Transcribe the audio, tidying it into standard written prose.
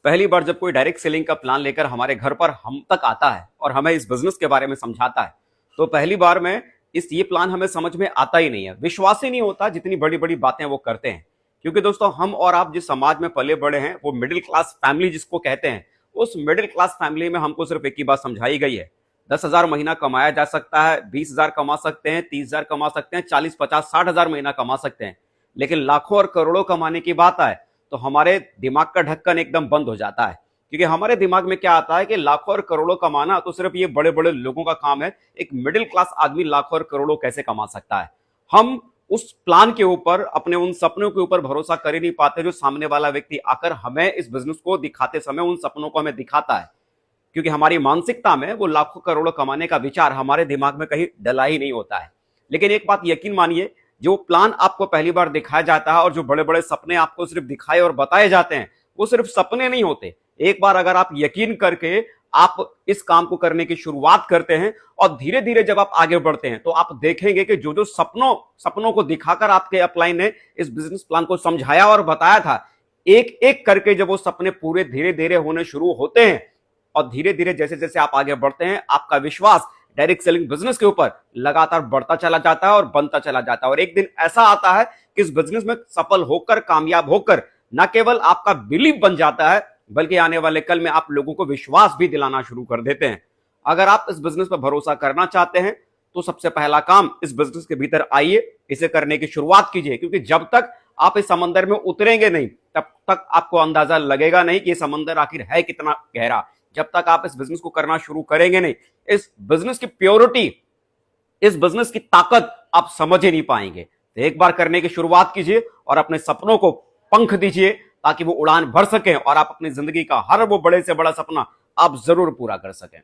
पहली बार जब कोई डायरेक्ट सेलिंग का प्लान लेकर हमारे घर पर हम तक आता है और हमें इस बिजनेस के बारे में समझाता है, तो पहली बार में ये प्लान हमें समझ में आता ही नहीं है। विश्वास ही नहीं होता जितनी बड़ी बड़ी बातें वो करते हैं। क्योंकि दोस्तों, हम और आप जिस समाज में पले बड़े हैं, वो मिडिल क्लास फैमिली जिसको कहते हैं, उस मिडिल क्लास फैमिली में हमको सिर्फ एक ही बात समझाई गई है, 10,000 महीना कमाया जा सकता है, 20,000 कमा सकते हैं, 30,000 कमा सकते हैं, 40, 50, 60,000 महीना कमा सकते हैं। लेकिन लाखों और करोड़ों कमाने की बात आए तो हमारे दिमाग का ढक्कन एकदम बंद हो जाता है। क्योंकि हमारे दिमाग में क्या आता है कि लाखों और करोड़ों कमाना तो सिर्फ ये बड़े बड़े लोगों का काम है। एक मिडिल क्लास आदमी लाखों और करोड़ों कैसे कमा सकता है? हम उस प्लान के ऊपर, अपने उन सपनों के ऊपर भरोसा कर ही नहीं पाते जो सामने वाला व्यक्ति आकर हमें इस बिजनेस को दिखाते समय उन सपनों को हमें दिखाता है। क्योंकि हमारी मानसिकता में वो लाखों करोड़ों कमाने का विचार हमारे दिमाग में कहीं डला ही नहीं होता है। लेकिन एक बात यकीन मानिए, जो प्लान आपको पहली बार दिखाया जाता है और जो बड़े बड़े सपने आपको सिर्फ दिखाए और बताए जाते हैं, वो सिर्फ सपने नहीं होते। एक बार अगर आप यकीन करके आप इस काम को करने की शुरुआत करते हैं और धीरे धीरे जब आप आगे बढ़ते हैं, तो आप देखेंगे कि जो जो सपनों को दिखाकर आपके अपलाइन ने इस बिजनेस प्लान को समझाया और बताया था, एक एक करके जब वो सपने पूरे धीरे धीरे होने शुरू होते हैं और धीरे धीरे जैसे जैसे आप आगे बढ़ते हैं, आपका विश्वास डायरेक्ट सेलिंग बिजनेस के ऊपर लगातार बढ़ता चला जाता है और बनता चला जाता है। और एक दिन ऐसा आता है कि इस बिजनेस में सफल होकर, कामयाब होकर न केवल आपका बिलीव बन जाता है, बल्कि आने वाले कल में आप लोगों को विश्वास भी दिलाना शुरू कर देते हैं। अगर आप इस बिजनेस पर भरोसा करना चाहते हैं, तो सबसे पहला काम, इस बिजनेस के भीतर आइए, इसे करने की शुरुआत कीजिए। क्योंकि जब तक आप इस समंदर में उतरेंगे नहीं, तब तक आपको अंदाजा लगेगा नहीं कि ये समंदर आखिर है कितना गहरा। जब तक आप इस बिजनेस को करना शुरू करेंगे नहीं, इस बिजनेस की प्योरिटी, इस बिजनेस की ताकत आप समझ ही नहीं पाएंगे। तो एक बार करने की शुरुआत कीजिए और अपने सपनों को पंख दीजिए, ताकि वो उड़ान भर सकें और आप अपनी जिंदगी का हर वो बड़े से बड़ा सपना आप जरूर पूरा कर सकें।